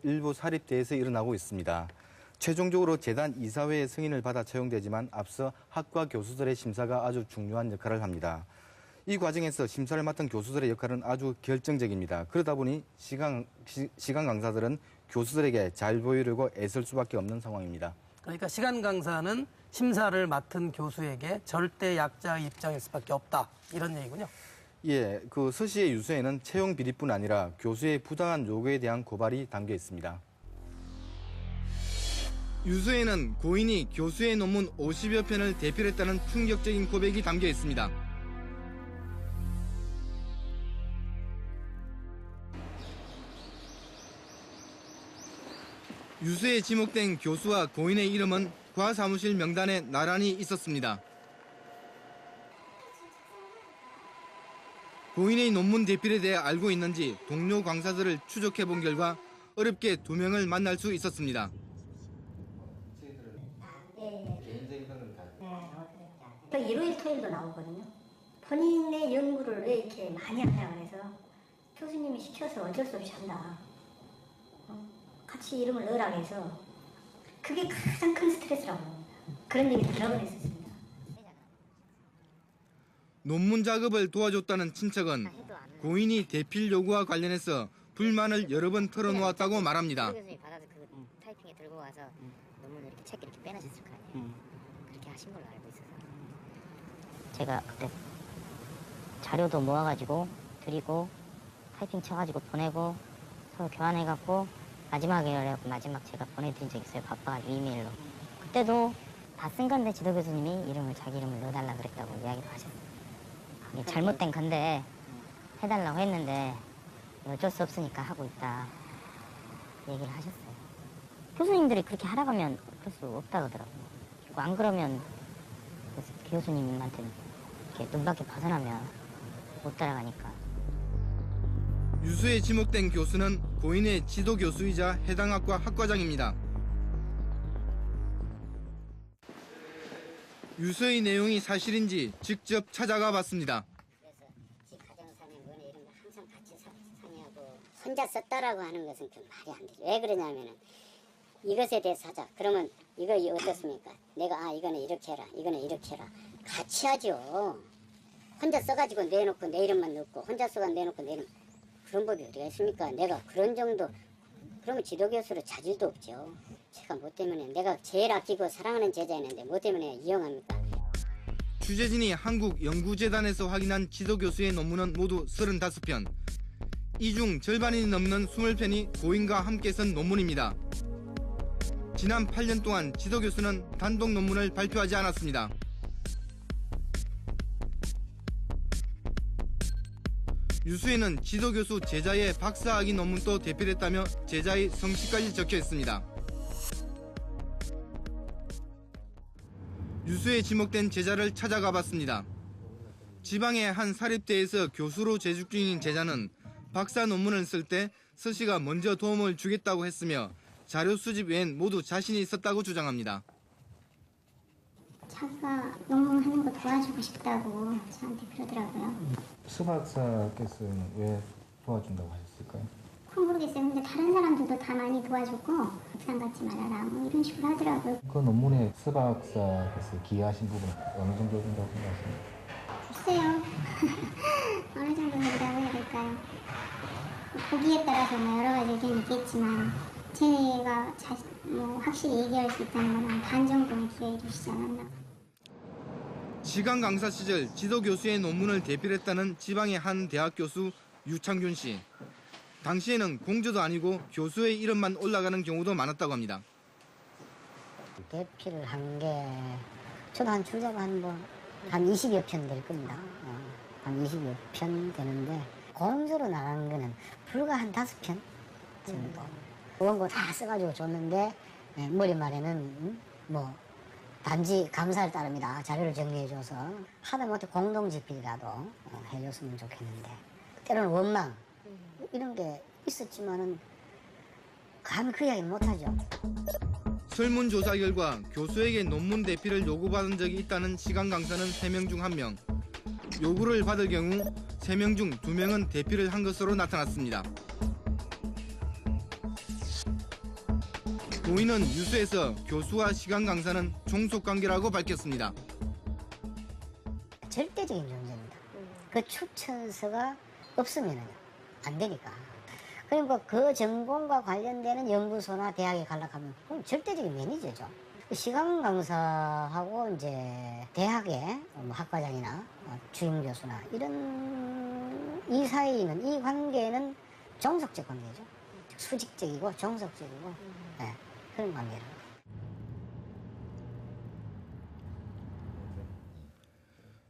일부 사립대에서 일어나고 있습니다. 최종적으로 재단 이사회의 승인을 받아 채용되지만 앞서 학과 교수들의 심사가 아주 중요한 역할을 합니다. 이 과정에서 심사를 맡은 교수들의 역할은 아주 결정적입니다. 그러다 보니 시간 강사들은 교수들에게 잘 보이려고 애쓸 수밖에 없는 상황입니다. 그러니까 시간 강사는 심사를 맡은 교수에게 절대 약자의 입장일 수밖에 없다. 이런 얘기군요. 예, 그 서시의 유서에는 채용 비리뿐 아니라 교수의 부당한 요구에 대한 고발이 담겨 있습니다. 유서에는 고인이 교수의 논문 50여 편을 대필했다는 충격적인 고백이 담겨 있습니다. 유서에 지목된 교수와 고인의 이름은 과사무실 명단에 나란히 있었습니다. 고인의 논문 대필에 대해 알고 있는지 동료 강사들을 추적해본 결과 어렵게 2명을 만날 수 있었습니다. 일요일 토요일도 나오거든요. 본인의 연구를 왜 이렇게 많이 하냐 그래서 교수님이 시켜서 어쩔 수 없이 한다. 같이 이름을 넣으라 해서 그게 가장 큰 스트레스라고 합니다. 그런 얘기 여러 번 했었습니다. 논문 작업을 도와줬다는 친척은 고인이 대필 요구와 관련해서 불만을 여러 번 털어놓았다고 말합니다. 교수님이 받아서 그 타이핑에 들고 와서 논문을 이렇게 책 이렇게 빼내셨을 거 아니에요. 그렇게 하신 걸로 알고 있어서 제가 그때 자료도 모아가지고 드리고 타이핑 쳐가지고 보내고 서로 교환해갖고 마지막 제가 보내드린 적 있어요. 바빠가지고 이메일로. 그때도 다 쓴 건데 지도 교수님이 자기 이름을 넣어달라 그랬다고 이야기를 하셨어요. 이게 잘못된 건데 해달라고 했는데 어쩔 수 없으니까 하고 있다 얘기를 하셨어요. 교수님들이 그렇게 하라고 하면 그럴 수 없다고 하더라고요. 그리고 안 그러면 교수님한테 이렇게 눈밖에 벗어나면 못 따라가니까. 유서에 지목된 교수는 고인의 지도 교수이자 해당 학과 학과장입니다. 유서의 내용이 사실인지 직접 찾아가 봤습니다. 그래서 지 가정사는 뭐네 이런 거 항상 같이 상의하고 혼자 썼다라고 하는 것은 좀 말이 안 되죠. 왜 그러냐면은 이것에 대해서 하자. 그러면 이거 어떻습니까? 내가 이거는 이렇게 해라. 이거는 이렇게 해라. 같이 하죠. 혼자 써가지고 내놓고 내 이름만 넣고 혼자 써가 내놓고 내 이름. 그런 법이 어디가 있습니까? 내가 그런 정도 그러면 지도교수로 자질도 없죠. 제가 뭐 때문에 내가 제일 아끼고 사랑하는 제자였는데 뭐 때문에 이용합니까? 취재진이 한국연구재단에서 확인한 지도교수의 논문은 모두 35편. 이 중 절반이 넘는 20편이 고인과 함께 쓴 논문입니다. 지난 8년 동안 지도교수는 단독 논문을 발표하지 않았습니다. 유수에는 지도교수 제자의 박사학위 논문도 대필했다며 제자의 성씨까지 적혀 있습니다. 유수에 지목된 제자를 찾아가 봤습니다. 지방의 한 사립대에서 교수로 재직 중인 제자는 박사 논문을 쓸 때 서씨가 먼저 도움을 주겠다고 했으며 자료 수집 외엔 모두 자신이 있었다고 주장합니다. 자기가 논문하는 거 도와주고 싶다고 저한테 그러더라고요. 수박사께서는 왜 도와준다고 하셨을까요? 그건 모르겠어요. 근데 다른 사람들도 다 많이 도와줬고 부산 갖지 말아라 뭐 이런 식으로 하더라고요. 그 논문에 수박사께서 기여하신 부분 어느 정도 된다고 생각하십니까? 글쎄요. 어느 정도 된다고 해야 될까요? 보기에 따라서 뭐 여러 가지 의견이 있겠지만 제가 확실히 얘기할 수 있다는 건 한 반 정도는 기여해 주시지 않았나. 시간 강사 시절 지도 교수의 논문을 대필했다는 지방의 한 대학 교수 유창균 씨. 당시에는 공저도 아니고 교수의 이름만 올라가는 경우도 많았다고 합니다. 대필을 한 게 저도 한 출자가 한 20여 편 될 겁니다. 한 20여 편 되는데 공저로 나간 거는 불과 한 5편 정도. 원고 다 써가지고 줬는데 머리말에는 단지 감사를 따릅니다. 자료를 정리해줘서 하다못해 공동집필이라도 해줬으면 좋겠는데 때로는 원망 이런 게 있었지만은 감히 그 이야기는 못하죠. 설문조사 결과 교수에게 논문 대필을 요구받은 적이 있다는 시간 강사는 3명 중 1명. 요구를 받을 경우 3명 중 2명은 대필을 한 것으로 나타났습니다. 고인은 유수에서 교수와 시간 강사는 종속 관계라고 밝혔습니다. 절대적인 존재입니다. 그 추천서가 없으면 안 되니까. 그리고 그 전공과 관련되는 연구소나 대학에 가려면 그건 절대적인 매니저죠. 시간 강사하고 이제 대학의 학과장이나 주임 교수나 이런 이 사이는 이 관계는 종속적 관계죠. 수직적이고 종속적이고 네, 그런 관계를.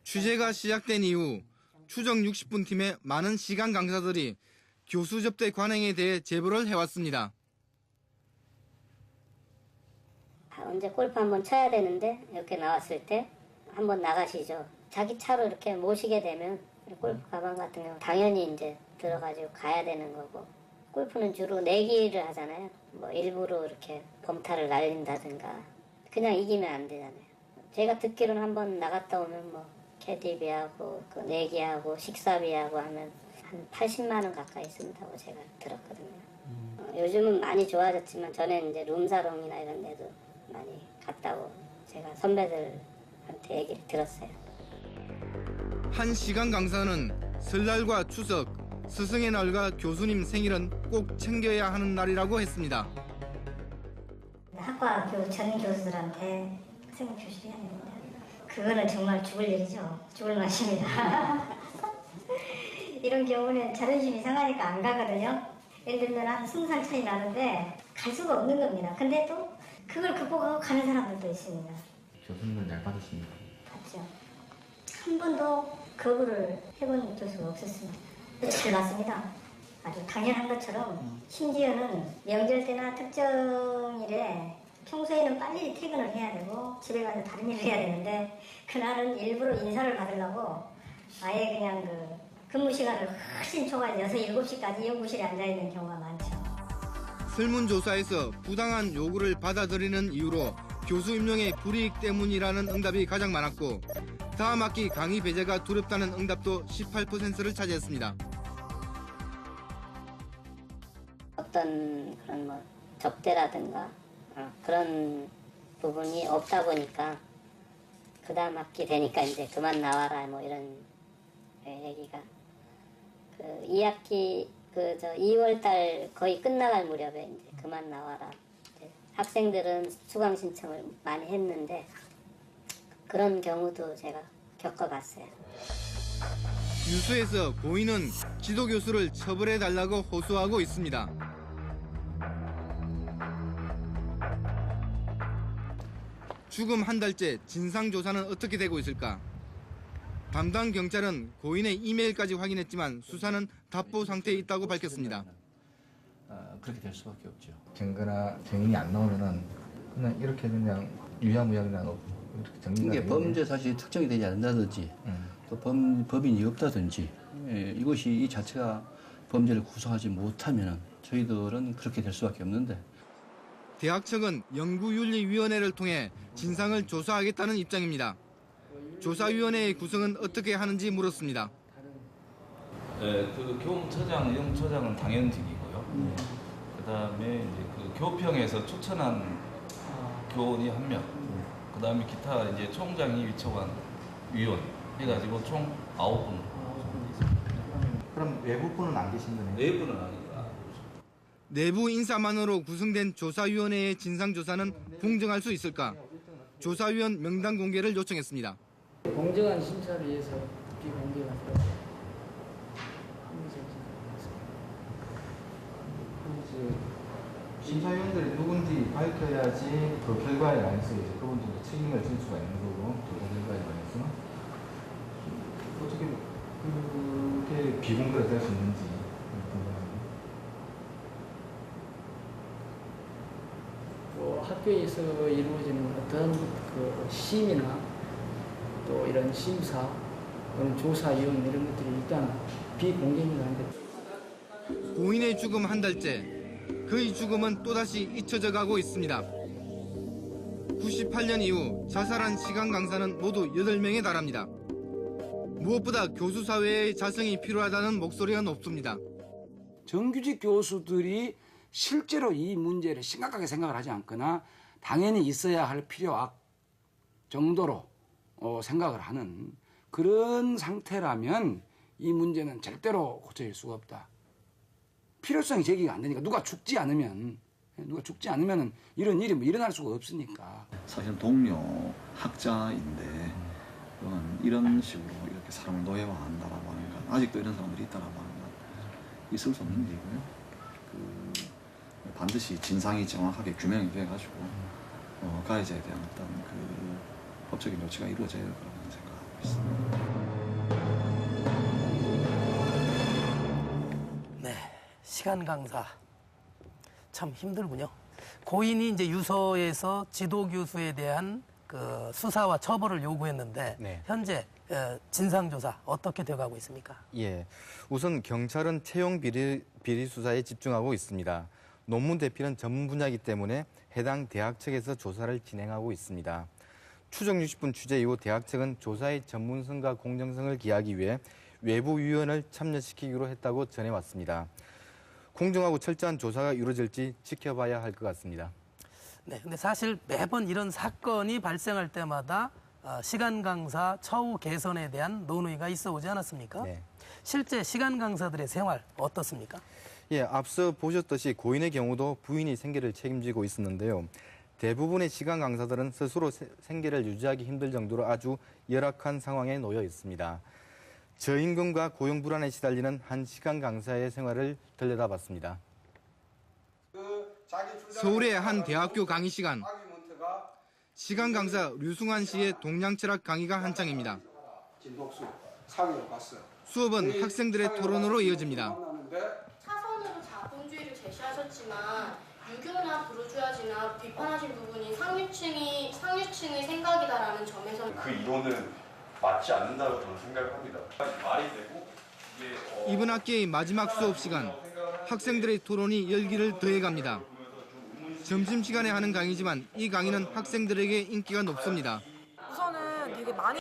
취재가 시작된 이후 추정 60분 팀의 많은 시간 강사들이 교수 접대 관행에 대해 제보를 해왔습니다. 언제 골프 한번 쳐야 되는데 이렇게 나왔을 때 한번 나가시죠. 자기 차로 이렇게 모시게 되면 골프 가방 같은 경우 당연히 이제 들어가지고 가야 되는 거고, 골프는 주로 내기를 하잖아요. 뭐 일부러 이렇게 범타를 날린다든가 그냥 이기면 안 되잖아요. 제가 듣기로는 한번 나갔다 오면 뭐 캐디비하고 그 내기하고 식사비하고 하면 한 80만 원 가까이 쓴다고 제가 들었거든요. 요즘은 많이 좋아졌지만 전에 이제 룸사롱이나 이런 데도 많이 갔다고 제가 선배들한테 얘기를 들었어요. 한 시간 강사는 설날과 추석, 스승의 날과 교수님 생일은 꼭 챙겨야 하는 날이라고 했습니다. 학과 전 교수들한테 생일 표시해야 되는데 그거는 정말 죽을 일이죠. 죽을 맛입니다. 이런 경우는 자존심이 상하니까 안 가거든요. 예를 들면 한 20살 차이 나는데 갈 수가 없는 겁니다. 근데 또 그걸 극복하고 가는 사람들도 있습니다. 교수님은 잘 받으십니까? 봤죠. 한 번도 거부를 해본 교수가 없었습니다. 잘 맞습니다. 아주 당연한 것처럼 심지어는 명절 때나 특정일에 평소에는 빨리 퇴근을 해야 되고 집에 가서 다른 일을 해야 되는데 그날은 일부러 인사를 받으려고 아예 그냥 그 근무 시간을 훨씬 초과해서 6, 7시까지 연구실에 앉아있는 경우가 많죠. 설문조사에서 부당한 요구를 받아들이는 이유로 교수 임용의 불이익 때문이라는 응답이 가장 많았고, 다음 학기 강의 배제가 두렵다는 응답도 18%를 차지했습니다. 어떤 그런 뭐 접대라든가 그런 부분이 없다 보니까 그 다음 학기 되니까 이제 그만 나와라 뭐 이런 얘기가 그 2학기 그 2월달 거의 끝나갈 무렵에 이제 그만 나와라. 이제 학생들은 수강 신청을 많이 했는데 그런 경우도 제가 겪어봤어요. 유수에서 고인은 지도교수를 처벌해달라고 호소하고 있습니다. 죽음 한 달째 진상조사는 어떻게 되고 있을까? 담당 경찰은 고인의 이메일까지 확인했지만 수사는 답보 상태에 있다고 밝혔습니다. 그렇게 될 수밖에 없죠. 증거나 증인이 안 나오면은 그냥 이렇게 그냥 유야무야 그냥 이렇게 정리가 이게 범죄 사실이 특정이 되지 않는다든지 또 법인이 없다든지 이것이 이 자체가 범죄를 구성하지 못하면 저희들은 그렇게 될 수밖에 없는데, 대학 측은 연구윤리위원회를 통해 진상을 조사하겠다는 입장입니다. 조사위원회의 구성은 어떻게 하는지 물었습니다. 네, 그 교무처장, 영무처장은 당연직이고요. 그다음에 이제 그 교평에서 추천한 교원이 1명, 그다음에 기타 이제 총장이 위촉한 위원 해가지고 총 9분. 그럼 외부분은 안 계신 거네요? 내부는 아니고. 내부 인사만으로 구성된 조사위원회의 진상조사는 공정할 수 있을까? 조사위원 명단 공개를 요청했습니다. 공정한 심사를 위해서 비공개가 되어 심사위원들이 누군지 밝혀야지 그 결과에 관해서 이제 그분들도 책임을 질 수가 있는 거고, 조사 결과에 관해서 어떻게 그게 비공개가 될 수 있는지 궁금합니다. 또 학교에서 이루어지는 어떤 그 심의나 또 이런 심사, 또는 조사위원 이런 것들이 일단 비공개입니다. 한데 고인의 죽음 한 달째, 그의 죽음은 또다시 잊혀져 가고 있습니다. 98년 이후 자살한 시간 강사는 모두 8명에 달합니다. 무엇보다 교수 사회의 자성이 필요하다는 목소리가 높습니다. 정규직 교수들이 실제로 이 문제를 심각하게 생각을 하지 않거나 당연히 있어야 할 필요악 정도로 생각을 하는 그런 상태라면 이 문제는 절대로 고쳐질 수가 없다. 필요성이 제기가 안 되니까 누가 죽지 않으면 이런 일이 뭐 일어날 수가 없으니까. 사실 동료 학자인데 이런 식으로 이렇게 사람을 노예화한다라고 하는 건 아직도 이런 사람들이 있다라고 하는 건 있을 수 없는 일이고요. 반드시 진상이 정확하게 규명이 돼가지고 가해자에 대한 어떤 그 법적인 조치가 이루어져야 될 거라고 생각하고 있습니다. 네, 시간 강사 참 힘들군요. 고인이 이제 유서에서 지도 교수에 대한 그 수사와 처벌을 요구했는데 네. 현재 진상조사 어떻게 돼가고 있습니까? 예, 우선 경찰은 채용 비리 수사에 집중하고 있습니다. 논문 대필은 전문 분야이기 때문에 해당 대학 측에서 조사를 진행하고 있습니다. 추정 60분 취재 이후 대학 측은 조사의 전문성과 공정성을 기하기 위해 외부 위원을 참여시키기로 했다고 전해왔습니다. 공정하고 철저한 조사가 이루어질지 지켜봐야 할 것 같습니다. 네, 근데 사실 매번 이런 사건이 발생할 때마다 시간 강사 처우 개선에 대한 논의가 있어 오지 않았습니까? 네. 실제 시간 강사들의 생활 어떻습니까? 예, 앞서 보셨듯이 고인의 경우도 부인이 생계를 책임지고 있었는데요. 대부분의 시간 강사들은 스스로 생계를 유지하기 힘들 정도로 아주 열악한 상황에 놓여 있습니다. 저임금과 고용 불안에 시달리는 한 시간 강사의 생활을 들여다봤습니다. 서울의 한 대학교 강의 시간. 시간 강사 류승환 씨의 동양철학 강의가 한창입니다. 수업은 학생들의 토론으로 이어집니다. 사선으로 자본주의를 제시하셨지만 유교나 부르주아지나 비판하신 부분이 상류층의 생각이다라는 점에서 그 이론은 맞지 않는다고 저는 생각합니다. 말이 되고 이게 이번 학기의 마지막 수업 시간, 학생들의 토론이 열기를 더해갑니다. 점심시간에 하는 강의지만 이 강의는 학생들에게 인기가 높습니다. 우선은 되게 많이